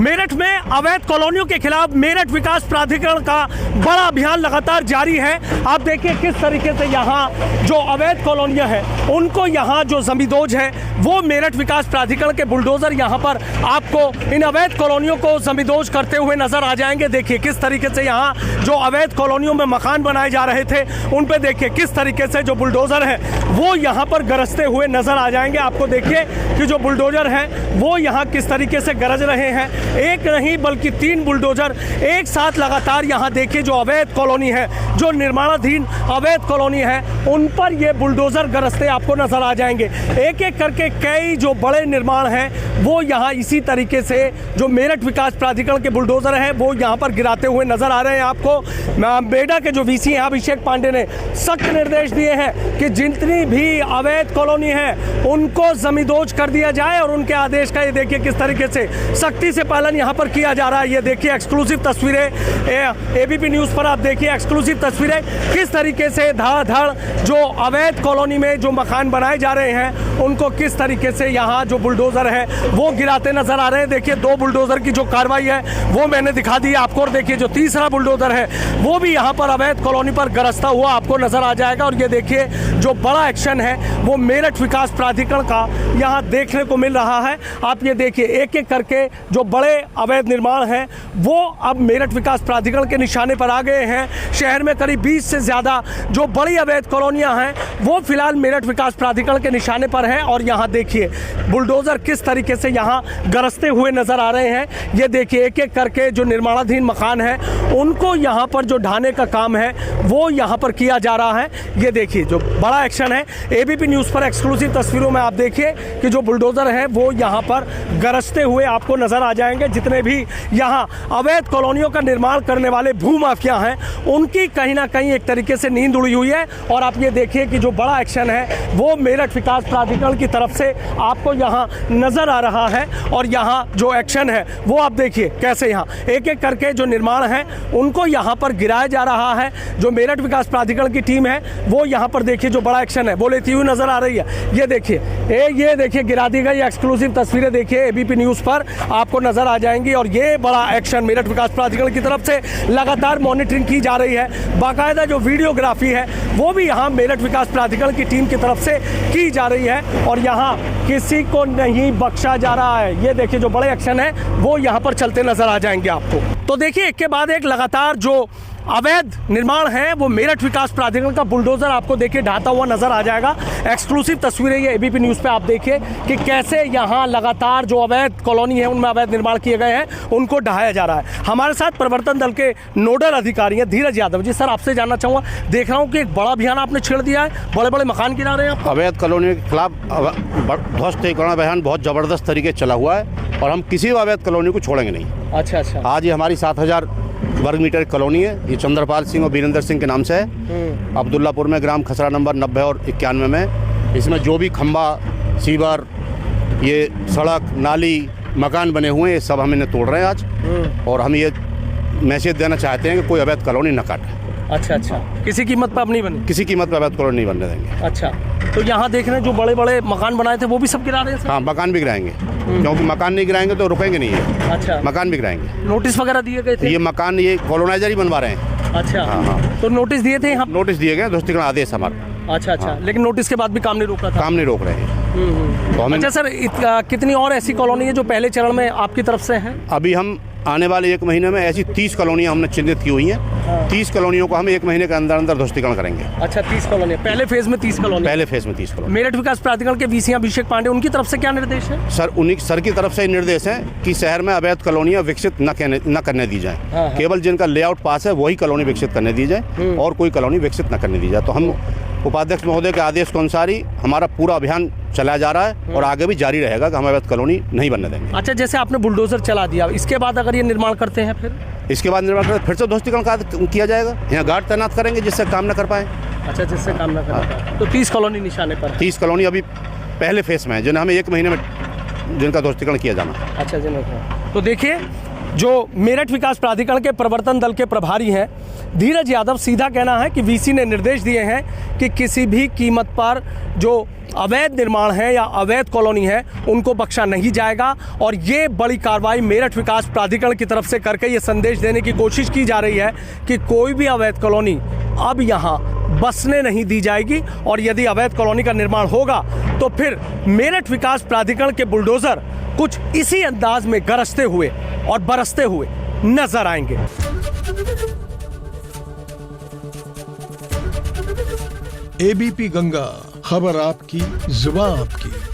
मेरठ में अवैध कॉलोनियों के खिलाफ मेरठ विकास प्राधिकरण का बड़ा अभियान लगातार जारी है। आप देखिए किस तरीके से यहाँ जो अवैध कॉलोनियाँ हैं उनको यहाँ जो जमींदोज है वो मेरठ विकास प्राधिकरण के बुलडोजर यहाँ पर आपको इन अवैध कॉलोनियों को जमींदोज करते हुए नजर आ जाएंगे। देखिए किस तरीके से यहाँ जो अवैध कॉलोनियों में मकान बनाए जा रहे थे उन पे देखिए किस तरीके से जो बुलडोजर है वो यहाँ पर गरजते हुए नजर आ जाएंगे। आपको देखिए कि जो बुलडोजर हैं वो यहाँ किस तरीके से गरज रहे हैं। एक नहीं बल्कि 3 बुलडोजर एक साथ लगातार यहाँ देखिए जो अवैध कॉलोनी है, जो निर्माणाधीन अवैध कॉलोनी है, उन पर ये बुलडोजर गरजते आपको नजर आ जाएंगे। एक एक करके कई जो बड़े निर्माण हैं वो यहाँ इसी तरीके से जो मेरठ विकास प्राधिकरण के बुलडोजर हैं वो यहाँ पर गिराते हुए नजर आ रहे हैं। आपको बेडा के जो वीसी हैं अभिषेक पांडे ने सख्त निर्देश दिए हैं कि जितनी भी अवैध कॉलोनी है उनको जमींदोज कर दिया जाए और उनके आदेश का ये देखिए किस तरीके से सख्ती से पालन यहाँ पर किया जा रहा है। ये देखिए एक्सक्लूसिव तस्वीरें एबीपी न्यूज़ पर आप देखिए एक्सक्लूसिव तस्वीरें किस तरीके से धड़ाधड़ जो अवैध कॉलोनी में जो मकान बनाए जा रहे हैं उनको किस तरीके से यहाँ जो बुलडोजर है वो गिराते नजर आ रहे हैं। देखिए 2 बुलडोजर की जो कार्रवाई है वो मैंने दिखा दी आपको और देखिए जो तीसरा बुलडोजर है वो भी यहाँ पर अवैध कॉलोनी पर गरजता हुआ आपको नजर आ जाएगा। और ये देखिए जो बड़ा एक्शन है वो मेरठ विकास प्राधिकरण का यहाँ देखने को मिल रहा है। आप ये देखिए एक एक करके जो बड़े अवैध निर्माण हैं वो अब मेरठ विकास प्राधिकरण के निशाने पर आ गए हैं। शहर में करीब 20 से ज़्यादा जो बड़ी अवैध कॉलोनियाँ हैं वो फिलहाल मेरठ विकास प्राधिकरण के निशाने पर हैं। और यहाँ देखिए बुलडोजर किस तरीके से यहाँ गरजते हुए नजर आ रहे हैं। ये देखिए एक एक करके जो निर्माणाधीन मकान है उनको यहाँ पर जो ढाने का काम है वो यहाँ पर किया जा रहा है। ये देखिए जो बड़ा एक्शन है एबीपी न्यूज़ पर एक्सक्लूसिव तस्वीरों में आप देखिए कि जो बुलडोजर है वो यहाँ पर गरजते हुए आपको नजर आ जाएंगे। जितने भी यहाँ अवैध कॉलोनियों का निर्माण करने वाले भूमाफिया हैं उनकी कहीं ना कहीं एक तरीके से नींद उड़ी हुई है। और आप ये देखिए कि जो बड़ा एक्शन है वो मेरठ विकास प्राधिकरण की तरफ से आपको यहाँ नजर आ रहा है। और यहाँ जो एक्शन है वो आप देखिए कैसे यहाँ एक एक करके जो निर्माण है उनको यहाँ पर गिराया जा रहा है। जो मेरठ विकास प्राधिकरण की टीम है वो यहाँ पर देखिए जो बड़ा एक्शन है वो लेती हुई नजर आ रही है। ये देखिए गिरा दी गई एक्सक्लूसिव तस्वीरें देखिए एबीपी न्यूज़ पर आपको नजर आ जाएंगी। और ये बड़ा एक्शन मेरठ विकास प्राधिकरण की तरफ से लगातार मॉनिटरिंग की जा रही है। बाकायदा जो वीडियोग्राफी है वो भी यहाँ मेरठ विकास प्राधिकरण की टीम की तरफ से की जा रही है और यहाँ किसी को नहीं बख्शा जा रहा है। ये देखिए जो बड़े एक्शन है वो यहाँ पर चलते नजर आ जाएंगे आपको। तो देखिए एक के बाद एक लगातार जो अवैध निर्माण है वो मेरठ विकास प्राधिकरण का बुलडोजर आपको देखिए ढाता हुआ नजर आ जाएगा। एक्सक्लूसिव तस्वीरें ये एबीपी न्यूज़ पे आप देखिए कि कैसे यहाँ लगातार जो अवैध कॉलोनी है उनमें अवैध निर्माण किए गए हैं उनको ढहाया जा रहा है। हमारे साथ प्रवर्तन दल के नोडल अधिकारी हैं धीरज यादव जी। सर आपसे जानना चाहूँगा, देख रहा हूँ कि एक बड़ा अभियान आपने छेड़ दिया है, बड़े बड़े मकान गिरा रहे हैं आप। अवैध कॉलोनी के खिलाफ ध्वस्त अभियान बहुत ज़बरदस्त तरीके से चला हुआ है और हम किसी भी अवैध कॉलोनी को छोड़ेंगे नहीं। अच्छा। आज ये हमारी 7000 वर्ग मीटर कॉलोनी है। ये चंद्रपाल सिंह और वीरेंद्र सिंह के नाम से है। अब्दुल्लापुर में ग्राम खसरा नंबर 90 और 91 में इसमें जो भी खंबा, सीवर, ये सड़क, नाली, मकान बने हुए हैं ये सब हम इन्हें तोड़ रहे हैं आज। और हम ये मैसेज देना चाहते हैं कि कोई अवैध कॉलोनी न काटे। अच्छा। किसी कीमत पर अब नहीं बने? किसी कीमत पर अवैध कॉलोनी नहीं बनने देंगे। अच्छा, तो यहाँ देख रहे हैं जो बड़े बड़े मकान बनाए थे वो भी सब गिरा रहे हैं? हाँ, मकान भी गिराएंगे क्योंकि मकान नहीं गिराएंगे तो रुकेंगे नहीं है। अच्छा, मकान भी गिराएंगे। नोटिस वगैरह दिए गए थे? ये मकान ये कॉलोनाइजर ही बनवा रहे हैं। अच्छा। हाँ। तो नोटिस दिए थे यहाँ? नोटिस दिए गए, ध्वस्तीकरण आदेश हमारा। अच्छा। हाँ। लेकिन नोटिस के बाद भी काम नहीं रोक रहा था? काम नहीं रोक रहे हैं। तो अच्छा सर, कितनी और ऐसी कॉलोनी है जो पहले चरण में आपकी तरफ से हैं? अभी हम आने वाले 1 महीने में ऐसी 30 कॉलोनियाँ हमने चिन्हित की हुई हैं। 30 कॉलोनियों को हम 1 महीने के अंदर अंदर ध्वस्तीकरण करेंगे। अच्छा, 30 कॉलोनी पहले फेज में 30 कॉलोनी? पहले फेज में 30 कॉलोनी। मेरठ विकास प्राधिकरण के वीसी अभिषेक पांडे उनकी तरफ से क्या निर्देश है? सर की तरफ से निर्देश है कि शहर में अवैध कॉलोनियाँ विकसित न करने दी जाए। केवल जिनका लेआउट पास है वही कॉलोनी विकसित करने दी जाए और कोई कॉलोनी विकसित न करने दी जाए। तो हम उपाध्यक्ष महोदय के आदेश के अनुसार ही हमारा पूरा अभियान चलाया जा रहा है और आगे भी जारी रहेगा कि हम अवैध कॉलोनी नहीं बनने देंगे। अच्छा, जैसे आपने बुलडोजर चला दिया, इसके बाद अगर ये निर्माण करते हैं इसके बाद निर्माण करते फिर से ध्वस्तीकरण किया जाएगा। यहाँ गार्ड तैनात करेंगे जिससे काम न कर पाए। अच्छा, जिससे काम न कर पाए। तो 30 कॉलोनी निशाने पर? 30 कॉलोनी अभी पहले फेज में है जिन्हें हमें 1 महीने में जिनका ध्वस्तीकरण किया जाना। अच्छा, जिन्हें। तो देखिए जो मेरठ विकास प्राधिकरण के प्रवर्तन दल के प्रभारी हैं धीरज यादव, सीधा कहना है कि वीसी ने निर्देश दिए हैं कि किसी भी कीमत पर जो अवैध निर्माण है या अवैध कॉलोनी है उनको बख्शा नहीं जाएगा। और ये बड़ी कार्रवाई मेरठ विकास प्राधिकरण की तरफ से करके ये संदेश देने की कोशिश की जा रही है कि कोई भी अवैध कॉलोनी अब यहाँ बसने नहीं दी जाएगी। और यदि अवैध कॉलोनी का निर्माण होगा तो फिर मेरठ विकास प्राधिकरण के बुलडोजर कुछ इसी अंदाज में गरजते हुए और बरसते हुए नजर आएंगे। एबीपी गंगा, खबर आपकी, जुबान आपकी।